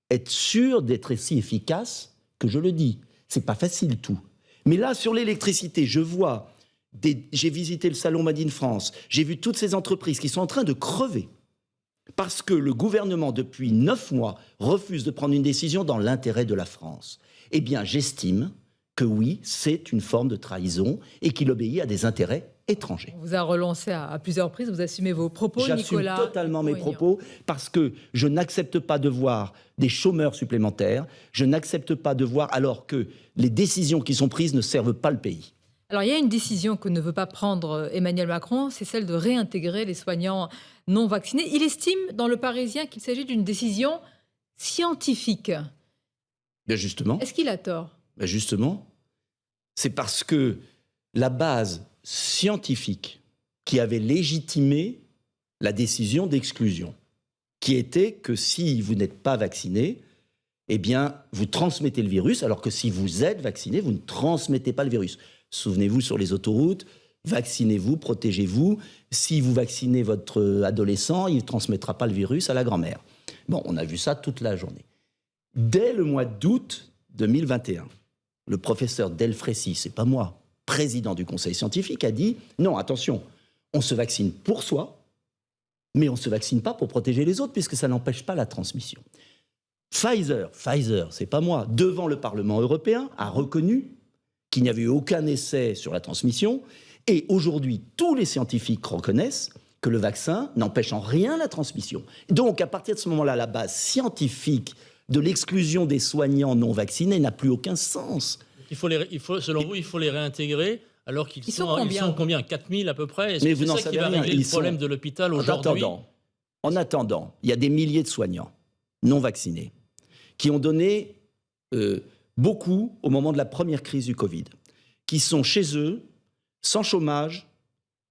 être sûr d'être si efficace que je le dis. Ce n'est pas facile tout. Mais là, sur l'électricité, je vois, j'ai visité le salon Made in France, j'ai vu toutes ces entreprises qui sont en train de crever, parce que le gouvernement, depuis 9 mois, refuse de prendre une décision dans l'intérêt de la France. Eh bien, j'estime que oui, c'est une forme de trahison et qu'il obéit à des intérêts étrangers. On vous a relancé à plusieurs reprises, vous assumez vos propos, Nicolas. J'assume totalement mes propos parce que je n'accepte pas de voir des chômeurs supplémentaires, je n'accepte pas de voir alors que les décisions qui sont prises ne servent pas le pays. Alors il y a une décision que ne veut pas prendre Emmanuel Macron, c'est celle de réintégrer les soignants non vaccinés. Il estime dans Le Parisien qu'il s'agit d'une décision scientifique. Bien justement. Est-ce qu'il a tort ? Ben justement, c'est parce que la base scientifique qui avait légitimé la décision d'exclusion, qui était que si vous n'êtes pas vacciné, eh bien, vous transmettez le virus, alors que si vous êtes vacciné, vous ne transmettez pas le virus. Souvenez-vous, sur les autoroutes, vaccinez-vous, protégez-vous. Si vous vaccinez votre adolescent, il ne transmettra pas le virus à la grand-mère. Bon, on a vu ça toute la journée. Dès le mois d'août 2021, le professeur Delfrécy, c'est pas moi, président du conseil scientifique, a dit « Non, attention, on se vaccine pour soi, mais on ne se vaccine pas pour protéger les autres, puisque ça n'empêche pas la transmission. » Pfizer, c'est pas moi, devant le Parlement européen, a reconnu qu'il n'y avait eu aucun essai sur la transmission, et aujourd'hui, tous les scientifiques reconnaissent que le vaccin n'empêche en rien la transmission. Donc, à partir de ce moment-là, la base scientifique de l'exclusion des soignants non vaccinés n'a plus aucun sens. Selon vous, il faut les réintégrer alors qu'ils sont combien 4000 à peu près. Mais vous n'en savez rien. Régler le problème de l'hôpital aujourd'hui. En attendant, il y a des milliers de soignants non vaccinés qui ont donné beaucoup au moment de la première crise du Covid, qui sont chez eux, sans chômage,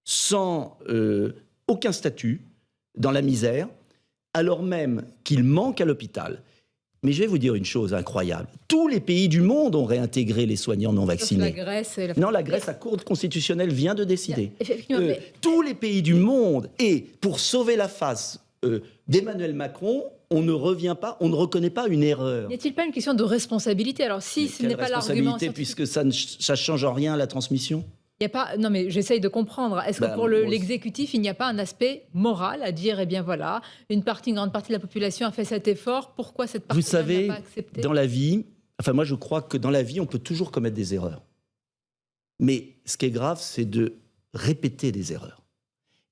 sans aucun statut, dans la misère, alors même qu'ils manquent à l'hôpital. Mais je vais vous dire une chose incroyable. Tous les pays du monde ont réintégré les soignants non vaccinés. La Grèce et Non, la Grèce, la Cour constitutionnelle vient de décider. Tous les pays du monde. Et pour sauver la face d'Emmanuel Macron, on ne reconnaît pas une erreur. N'y a-t-il pas une question de responsabilité? Alors si ce n'est pas l'argument puisque ça ne change en rien à la transmission. Il Il y a pas, non mais j'essaye de comprendre. Est-ce que pour l'exécutif, il n'y a pas un aspect moral à dire, eh bien voilà, une grande partie de la population a fait cet effort, pourquoi cette partie n'a pas accepté ? Dans la vie, moi je crois que dans la vie, on peut toujours commettre des erreurs. Mais ce qui est grave, c'est de répéter des erreurs.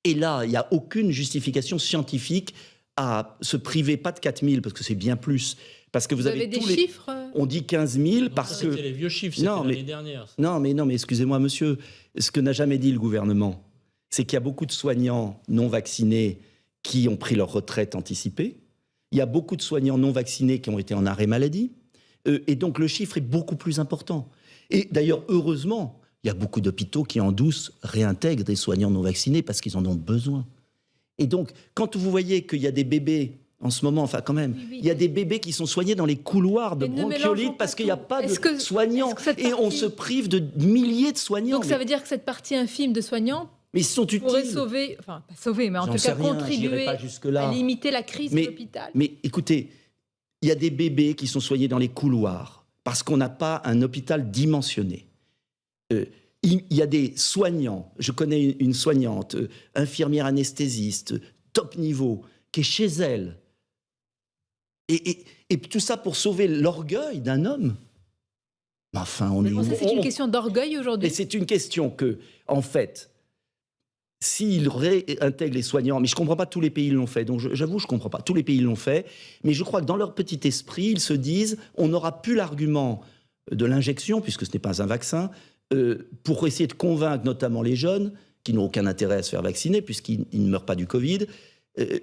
Et là, il n'y a aucune justification scientifique à se priver, pas de 4 000, parce que c'est bien plus. Parce que vous avez des chiffres ? On dit 15 000 parce que... C'était les vieux chiffres, c'était l'année dernière. Non, mais excusez-moi, monsieur. Ce que n'a jamais dit le gouvernement, c'est qu'il y a beaucoup de soignants non vaccinés qui ont pris leur retraite anticipée. Il y a beaucoup de soignants non vaccinés qui ont été en arrêt maladie. Et donc, le chiffre est beaucoup plus important. Et d'ailleurs, heureusement, il y a beaucoup d'hôpitaux qui, en douce, réintègrent des soignants non vaccinés parce qu'ils en ont besoin. Et donc, quand vous voyez qu'il y a des bébés, en ce moment, quand même, il y a des bébés qui sont soignés dans les couloirs de bronchiolite parce qu'il n'y a pas de soignants. Et on se prive de milliers de soignants. Donc ça veut dire que cette partie infime de soignants pourrait sauver, pas sauver, mais en tout cas contribuer à limiter la crise de l'hôpital. Mais écoutez, il y a des bébés qui sont soignés dans les couloirs parce qu'on n'a pas un hôpital dimensionné. Il y a des soignants, je connais une soignante, infirmière anesthésiste, top niveau, qui est chez elle. Et tout ça pour sauver l'orgueil d'un homme. Enfin, on est où ? C'est une question d'orgueil aujourd'hui ? Et c'est une question que, en fait, s'ils réintègrent les soignants, mais je ne comprends pas, tous les pays l'ont fait, donc j'avoue, je ne comprends pas, tous les pays l'ont fait, mais je crois que dans leur petit esprit, ils se disent, on n'aura plus l'argument de l'injection, puisque ce n'est pas un vaccin, pour essayer de convaincre notamment les jeunes, qui n'ont aucun intérêt à se faire vacciner, puisqu'ils ne meurent pas du Covid.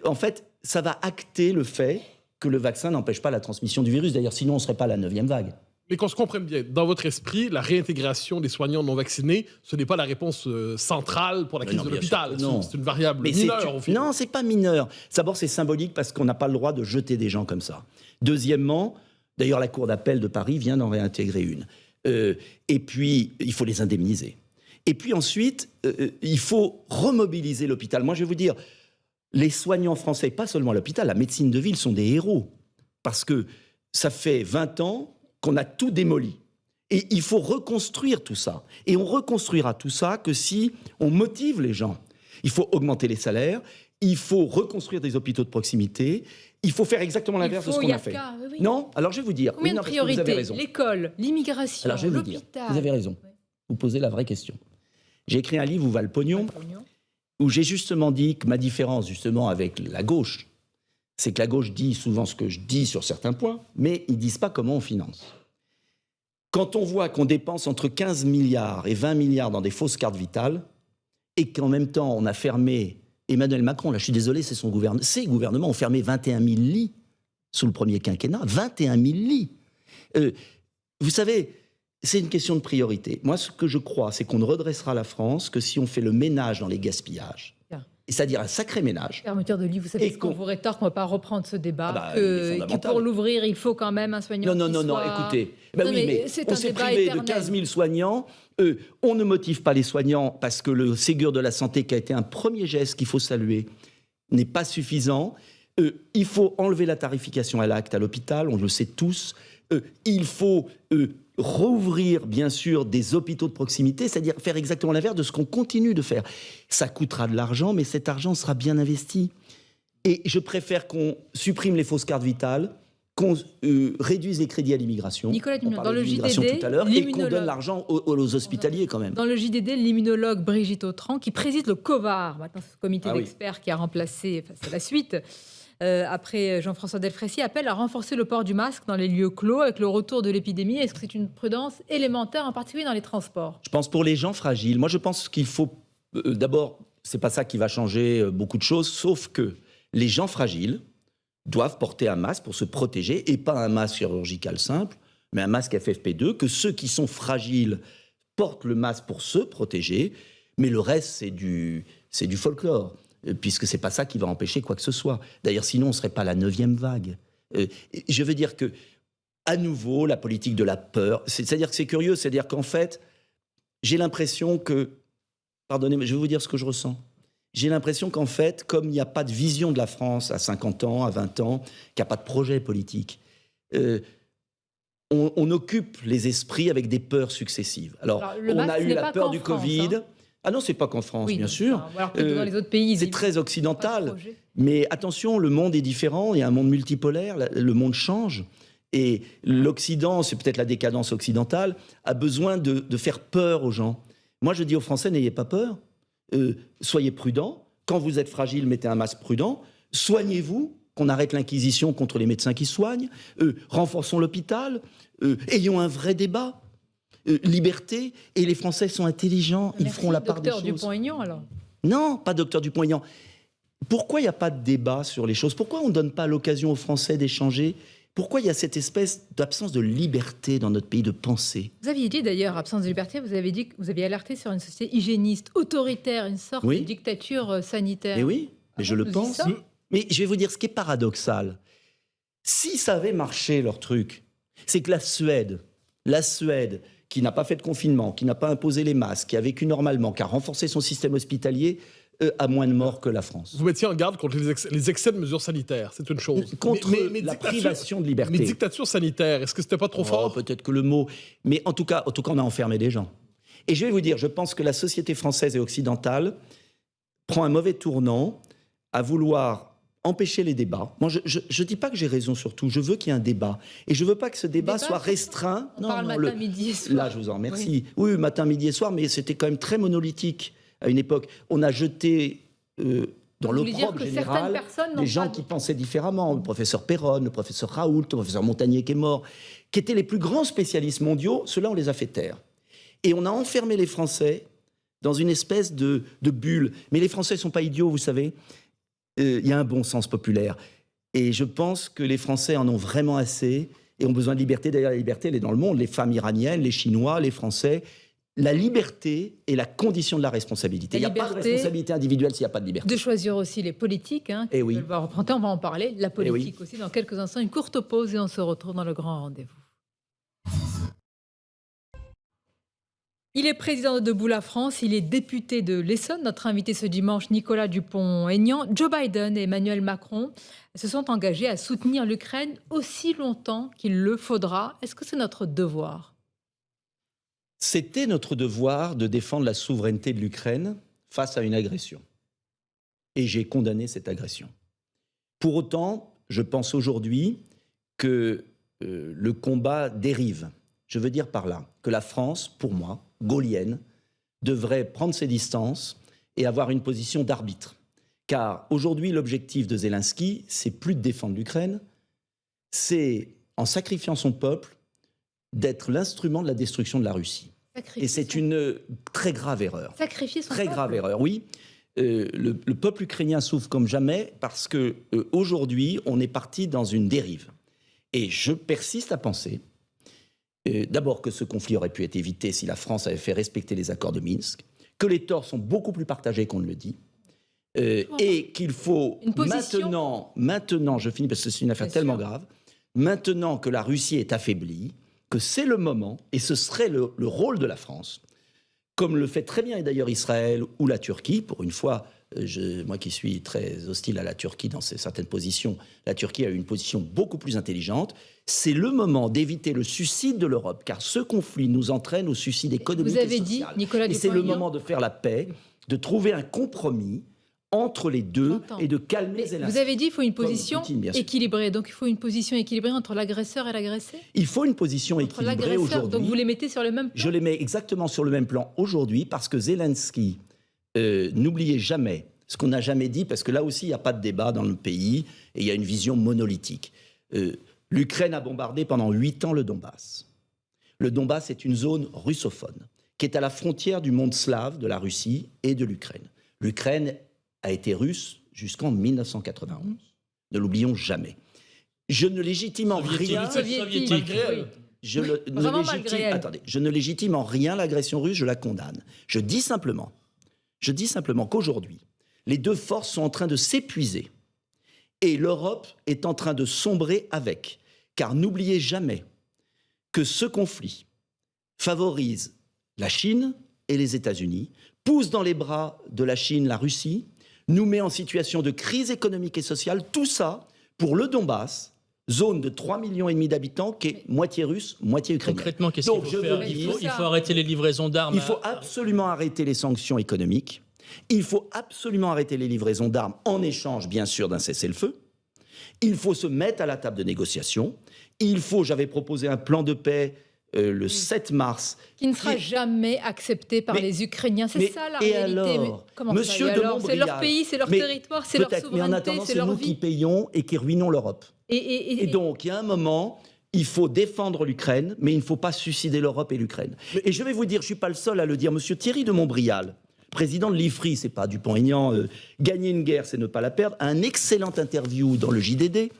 En fait, ça va acter le fait que le vaccin n'empêche pas la transmission du virus. D'ailleurs, sinon, on ne serait pas à la 9e vague. Mais qu'on se comprenne bien, dans votre esprit, la réintégration des soignants non vaccinés, ce n'est pas la réponse centrale pour la crise de l'hôpital. C'est une variable mineure, au final. Non, c'est pas mineur. D'abord, c'est symbolique parce qu'on n'a pas le droit de jeter des gens comme ça. Deuxièmement, d'ailleurs, la Cour d'appel de Paris vient d'en réintégrer une. Et puis, il faut les indemniser. Et puis ensuite, il faut remobiliser l'hôpital. Moi, je vais vous dire, les soignants français, pas seulement à l'hôpital, la médecine de ville sont des héros. Parce que ça fait 20 ans qu'on a tout démoli. Et il faut reconstruire tout ça. Et on reconstruira tout ça que si on motive les gens. Il faut augmenter les salaires, il faut reconstruire des hôpitaux de proximité, il faut faire exactement l'inverse de ce qu'on a fait. Oui. Non ? Alors je vais vous dire. Combien de priorités ? L'école, l'immigration, l'hôpital. Vous avez raison. Vous posez la vraie question. J'ai écrit un livre, Où va le pognon ? Où j'ai justement dit que ma différence justement avec la gauche, c'est que la gauche dit souvent ce que je dis sur certains points, mais ils ne disent pas comment on finance. Quand on voit qu'on dépense entre 15 milliards et 20 milliards dans des fausses cartes vitales, et qu'en même temps on a fermé, Emmanuel Macron, là je suis désolé, c'est son gouvernement, ces gouvernements ont fermé 21 000 lits sous le premier quinquennat, 21 000 lits. Vous savez, c'est une question de priorité. Moi, ce que je crois, c'est qu'on ne redressera la France que si on fait le ménage dans les gaspillages. C'est-à-dire un sacré ménage. Fermeture de lits, vous savez, qu'on vous rétorque, on ne va pas reprendre ce débat, que pour l'ouvrir, il faut quand même un soignant Non, écoutez. Mais on s'est privé de 15 000 soignants. On ne motive pas les soignants parce que le Ségur de la santé, qui a été un premier geste qu'il faut saluer, n'est pas suffisant. Il faut enlever la tarification à l'acte à l'hôpital, on le sait tous. Il faut rouvrir, bien sûr, des hôpitaux de proximité, c'est-à-dire faire exactement l'inverse de ce qu'on continue de faire. Ça coûtera de l'argent, mais cet argent sera bien investi. Et je préfère qu'on supprime les fausses cartes vitales, qu'on réduise les crédits à l'immigration. Nicolas Dumont, dans le JDD, tout à l'heure, et qu'on donne l'argent aux hospitaliers quand même. Dans le JDD, l'immunologue Brigitte Autran, qui préside le COVAR, maintenant ce comité d'experts qui a remplacé, c'est la suite, après Jean-François Delfraissy, appelle à renforcer le port du masque dans les lieux clos avec le retour de l'épidémie. Est-ce que c'est une prudence élémentaire, en particulier dans les transports ? Je pense pour les gens fragiles. Moi, je pense qu'il faut... d'abord, c'est pas ça qui va changer beaucoup de choses, sauf que les gens fragiles doivent porter un masque pour se protéger, et pas un masque chirurgical simple, mais un masque FFP2, que ceux qui sont fragiles portent le masque pour se protéger, mais le reste, c'est du folklore. Puisque c'est pas ça qui va empêcher quoi que ce soit. D'ailleurs, sinon, on ne serait pas la 9e vague. Je veux dire que, à nouveau, la politique de la peur, c'est-à-dire que c'est curieux, c'est-à-dire qu'en fait, j'ai l'impression que, pardonnez-moi, je vais vous dire ce que je ressens. J'ai l'impression qu'en fait, comme il n'y a pas de vision de la France à 50 ans, à 20 ans, qu'il n'y a pas de projet politique, on occupe les esprits avec des peurs successives. Alors le on masque, a ce eu n'est la pas peur qu'en du France, Covid. hein. Ah non, c'est pas qu'en France, Oui, bien donc, sûr. alors que dans les autres pays, C'est ils très pas de occidental. projet. Mais attention, le monde est différent. Il y a un monde multipolaire. Le monde change. Et l'Occident, c'est peut-être la décadence occidentale, a besoin de faire peur aux gens. Moi, je dis aux Français, n'ayez pas peur. Soyez prudents. Quand vous êtes fragile, mettez un masque prudent. Soignez-vous, qu'on arrête l'inquisition contre les médecins qui soignent. Renforçons l'hôpital. Ayons un vrai débat. Liberté. Et les Français sont intelligents. Ils feront la part des choses. Docteur Dupont-Aignan, alors. Non, pas docteur Dupont-Aignan. Pourquoi il n'y a pas de débat sur les choses? Pourquoi on ne donne pas l'occasion aux Français d'échanger? Pourquoi il y a cette espèce d'absence de liberté dans notre pays de penser? Vous aviez dit d'ailleurs, absence de liberté, vous avez dit que vous aviez alerté sur une société hygiéniste, autoritaire, une sorte de dictature sanitaire. Mais oui, mais je le pense. Mais je vais vous dire ce qui est paradoxal. Si ça avait marché leur truc, c'est que la Suède, qui n'a pas fait de confinement, qui n'a pas imposé les masques, qui a vécu normalement, qui a renforcé son système hospitalier, a moins de morts que la France. Vous mettiez en garde contre les excès de mesures sanitaires, c'est une chose. Contre la privation de liberté. Mais dictature sanitaire, est-ce que c'était pas trop fort? Peut-être que le mot... Mais en tout cas, on a enfermé des gens. Et je vais vous dire, je pense que la société française et occidentale prend un mauvais tournant à vouloir empêcher les débats. Moi, je ne dis pas que j'ai raison sur tout, je veux qu'il y ait un débat. Et je ne veux pas que ce débat soit restreint. On parle matin, midi et soir. Là, je vous en remercie. Oui, matin, midi et soir, mais c'était quand même très monolithique à une époque. On a jeté dans l'opprobre général des gens qui pensaient différemment. Le professeur Perron, le professeur Raoult, le professeur Montagnier qui est mort, qui étaient les plus grands spécialistes mondiaux. Ceux-là, on les a fait taire. Et on a enfermé les Français dans une espèce de bulle. Mais les Français ne sont pas idiots, vous savez. Il y a un bon sens populaire. Et je pense que les Français en ont vraiment assez et ont besoin de liberté. D'ailleurs, la liberté, elle est dans le monde. Les femmes iraniennes, les Chinois, les Français. La liberté est la condition de la responsabilité. Il n'y a pas de responsabilité individuelle s'il n'y a pas de liberté. De choisir aussi les politiques. Hein, et oui. On va en parler. La politique aussi, dans quelques instants. Une courte pause et on se retrouve dans le grand rendez-vous. Il est président de Debout la France, il est député de l'Essonne. Notre invité ce dimanche, Nicolas Dupont-Aignan. Joe Biden et Emmanuel Macron se sont engagés à soutenir l'Ukraine aussi longtemps qu'il le faudra. Est-ce que c'est notre devoir? C'était notre devoir de défendre la souveraineté de l'Ukraine face à une agression. Et j'ai condamné cette agression. Pour autant, je pense aujourd'hui que le combat dérive. Je veux dire par là que la France, pour moi, gaulienne, devrait prendre ses distances et avoir une position d'arbitre. Car aujourd'hui, l'objectif de Zelensky, c'est plus de défendre l'Ukraine, c'est, en sacrifiant son peuple, d'être l'instrument de la destruction de la Russie. Et c'est une très grave erreur. Sacrifier son peuple. Très grave erreur, oui. Le peuple ukrainien souffre comme jamais parce qu'aujourd'hui, on est parti dans une dérive. Et je persiste à penser d'abord que ce conflit aurait pu être évité si la France avait fait respecter les accords de Minsk, que les torts sont beaucoup plus partagés qu'on ne le dit, et qu'il faut maintenant, je finis parce que c'est une affaire tellement grave, maintenant que la Russie est affaiblie, que c'est le moment, et ce serait le rôle de la France, comme le fait très bien et d'ailleurs Israël ou la Turquie, pour une fois, moi qui suis très hostile à la Turquie dans certaines positions, la Turquie a eu une position beaucoup plus intelligente. C'est le moment d'éviter le suicide de l'Europe, car ce conflit nous entraîne au suicide économique et social. Vous avez dit, Nicolas Dupont-Aignan, et c'est le moment de faire la paix, de trouver un compromis entre les deux et de calmer Zelensky. Vous avez dit qu'il faut une position équilibrée. Donc il faut une position équilibrée entre l'agresseur et l'agressé? Il faut une position équilibrée aujourd'hui. Donc vous les mettez sur le même plan? Je les mets exactement sur le même plan aujourd'hui parce que Zelensky, n'oubliez jamais ce qu'on n'a jamais dit, parce que là aussi il n'y a pas de débat dans le pays et il y a une vision monolithique. L'Ukraine a bombardé pendant 8 ans le Donbass. Le Donbass est une zone russophone qui est à la frontière du monde slave, de la Russie et de l'Ukraine. L'Ukraine a été russe jusqu'en 1991. Ne l'oublions jamais. Je ne légitime en rien... Je ne légitime en rien l'agression russe, je la condamne. Je dis simplement qu'aujourd'hui, les deux forces sont en train de s'épuiser. Et l'Europe est en train de sombrer avec. Car n'oubliez jamais que ce conflit favorise la Chine et les États-Unis, pousse dans les bras de la Chine la Russie, nous met en situation de crise économique et sociale, tout ça pour le Donbass, zone de 3,5 millions d'habitants qui est moitié russe, moitié ukrainien. Concrètement, qu'est-ce qu'il faut faire? Il faut arrêter les livraisons d'armes. Il faut absolument arrêter les sanctions économiques. Il faut absolument arrêter les livraisons d'armes en échange, bien sûr, d'un cessez-le-feu. Il faut se mettre à la table de négociation. J'avais proposé un plan de paix le 7 mars. Qui ne sera jamais accepté par les Ukrainiens. C'est ça la réalité. Alors, comment Monsieur ça, de alors c'est leur pays, c'est leur territoire, c'est leur souveraineté, mais en attendant, c'est c'est leur nous vie. qui payons et qui ruinons l'Europe. Et donc, il y a un moment, il faut défendre l'Ukraine, mais il ne faut pas suicider l'Europe et l'Ukraine. Et je vais vous dire, je ne suis pas le seul à le dire, Monsieur Thierry de Montbrial, président de l'IFRI, c'est pas Dupont-Aignan, gagner une guerre, c'est ne pas la perdre, un excellent interview dans le JDD,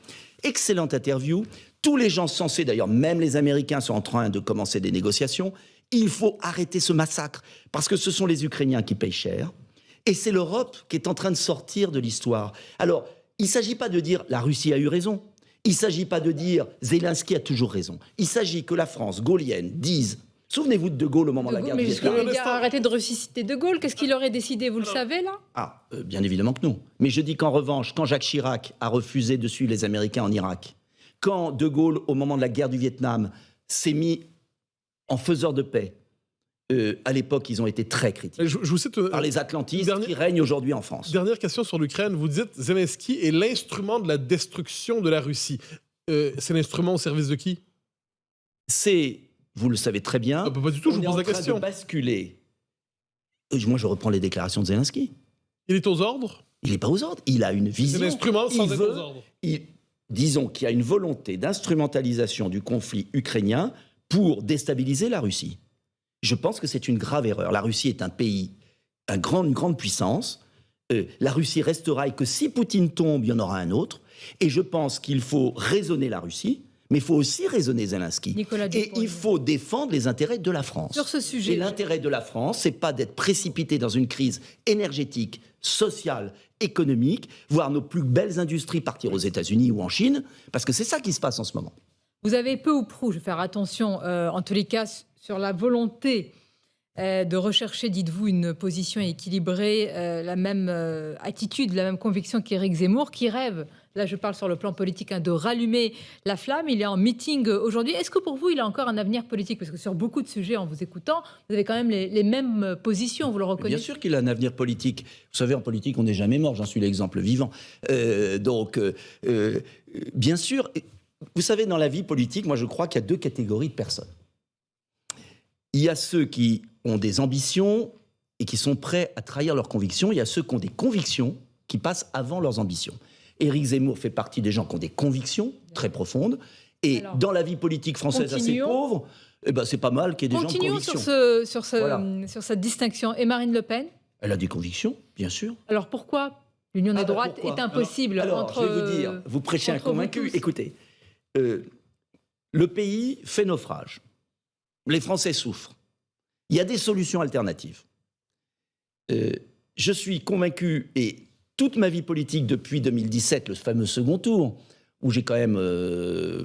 excellente interview. Tous les gens censés, d'ailleurs, même les Américains sont en train de commencer des négociations. Il faut arrêter ce massacre, parce que ce sont les Ukrainiens qui payent cher, et c'est l'Europe qui est en train de sortir de l'histoire. Alors, il ne s'agit pas de dire la Russie a eu raison. Il ne s'agit pas de dire Zelensky a toujours raison. Il s'agit que la France gaulienne dise... Souvenez-vous de De Gaulle au moment de la guerre du Vietnam. Mais arrêtez de ressusciter De Gaulle. Qu'est-ce qu'il aurait décidé, vous le savez, là? Bien évidemment que non. Mais je dis qu'en revanche, quand Jacques Chirac a refusé de suivre les Américains en Irak, quand De Gaulle, au moment de la guerre du Vietnam, s'est mis en faiseur de paix, à l'époque, ils ont été très critiqués Je vous cite, par les atlantistes qui règnent aujourd'hui en France. Dernière question sur l'Ukraine. Vous dites Zelensky est l'instrument de la destruction de la Russie. C'est l'instrument au service de qui? Vous le savez très bien. Pas du tout, je vous pose la question. On est en train de basculer. Moi, je reprends les déclarations de Zelensky. Il est aux ordres? Il n'est pas aux ordres. Il a une vision. C'est l'instrument sans être aux ordres. Disons qu'il y a une volonté d'instrumentalisation du conflit ukrainien pour déstabiliser la Russie. Je pense que c'est une grave erreur. La Russie est un pays, une grande puissance. La Russie restera et que si Poutine tombe, il y en aura un autre. Et je pense qu'il faut raisonner la Russie, mais il faut aussi raisonner Zelensky. Et il faut défendre les intérêts de la France. Sur ce sujet, et l'intérêt de la France, c'est pas d'être précipité dans une crise énergétique, sociale, économique, voir nos plus belles industries partir aux États-Unis ou en Chine, parce que c'est ça qui se passe en ce moment. Vous avez peu ou prou, je vais faire attention, en tous les cas, sur la volonté de rechercher, dites-vous, une position équilibrée, la même attitude, la même conviction qu'Éric Zemmour, qui rêve, là je parle sur le plan politique, de rallumer la flamme. Il est en meeting aujourd'hui. Est-ce que pour vous, il a encore un avenir politique? Parce que sur beaucoup de sujets, en vous écoutant, vous avez quand même les mêmes positions, vous le reconnaissez? Bien sûr qu'il a un avenir politique. Vous savez, en politique, on n'est jamais mort, j'en suis l'exemple vivant. Bien sûr, vous savez, dans la vie politique, moi je crois qu'il y a deux catégories de personnes. Il y a ceux qui ont des ambitions et qui sont prêts à trahir leurs convictions. Il y a ceux qui ont des convictions qui passent avant leurs ambitions. Éric Zemmour fait partie des gens qui ont des convictions très profondes. Et alors, dans la vie politique française assez pauvre, c'est pas mal qu'il y ait des gens de conviction. Continuons sur cette distinction. Et Marine Le Pen? Elle a des convictions, bien sûr. Alors pourquoi l'union des droites est impossible entre... Je vais vous dire, vous prêchez un convaincu. Écoutez, le pays fait naufrage. Les Français souffrent. Il y a des solutions alternatives. Je suis convaincu, et toute ma vie politique depuis 2017, le fameux second tour, où j'ai quand même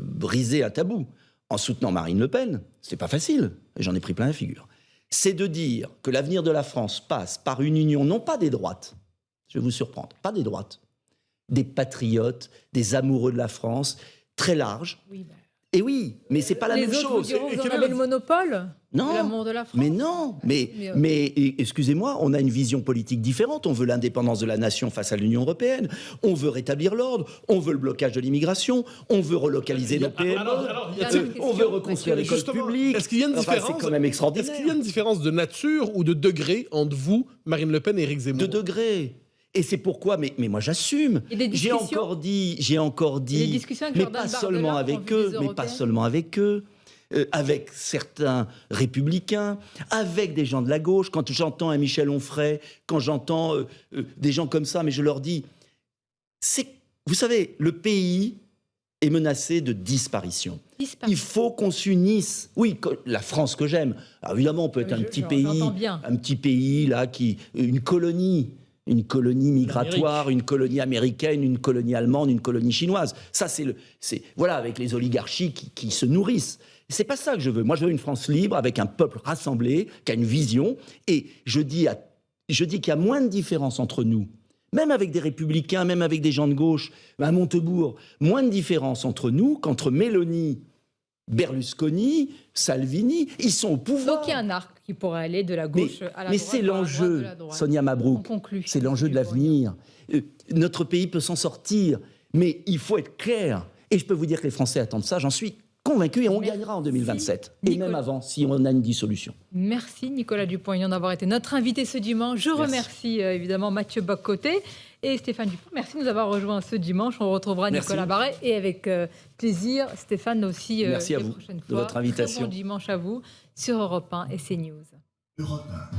brisé un tabou en soutenant Marine Le Pen, c'est pas facile, et j'en ai pris plein la figure, c'est de dire que l'avenir de la France passe par une union, non pas des droites, je vais vous surprendre, pas des droites, des patriotes, des amoureux de la France, très large. Oui, et oui, mais c'est pas la même chose. Vous en avez le monopole de l'amour de la France. Mais non, mais excusez-moi, on a une vision politique différente. On veut l'indépendance de la nation face à l'Union européenne. On veut rétablir l'ordre. On veut le blocage de l'immigration. On veut relocaliser nos PME. On veut reconstruire l'école publique. Est-ce qu'il y a une différence, c'est quand même extraordinaire. Est-ce qu'il y a une différence de nature ou de degré entre vous, Marine Le Pen et Éric Zemmour? De degré. Et c'est pourquoi, mais moi j'assume. J'ai encore dit, mais pas seulement avec eux, avec certains républicains, avec des gens de la gauche. Quand j'entends un Michel Onfray, quand j'entends des gens comme ça, mais je leur dis, vous savez, le pays est menacé de disparition. Il faut qu'on s'unisse. Oui, la France que j'aime. Alors évidemment, on peut être un petit pays là une colonie migratoire, une colonie américaine, une colonie allemande, une colonie chinoise. Ça, voilà, avec les oligarchies qui se nourrissent. C'est pas ça que je veux. Moi, je veux une France libre, avec un peuple rassemblé, qui a une vision. Et je dis qu'il y a moins de différence entre nous, même avec des républicains, même avec des gens de gauche, à Montebourg, moins de différence entre nous qu'entre Meloni, Berlusconi, Salvini. Ils sont au pouvoir. Donc il y a un arc qui pourrait aller de la gauche à la droite. Mais c'est de la droite l'enjeu, de la droite. Sonia Mabrouk. C'est l'enjeu de l'avenir. Notre pays peut s'en sortir, mais il faut être clair. Et je peux vous dire que les Français attendent ça, j'en suis convaincu, et on gagnera en 2027. Et même avant, si on a une dissolution. Merci Nicolas Dupont-Aignan d'avoir été notre invité ce dimanche. Je remercie évidemment Mathieu Bock-Côté et Stéphane Dupont. Merci de nous avoir rejoints ce dimanche. On retrouvera Nicolas Barret et avec plaisir Stéphane aussi Merci à vous prochaine de fois. votre invitation. Très bon dimanche à vous sur Europe 1 et CNews. Europe 1.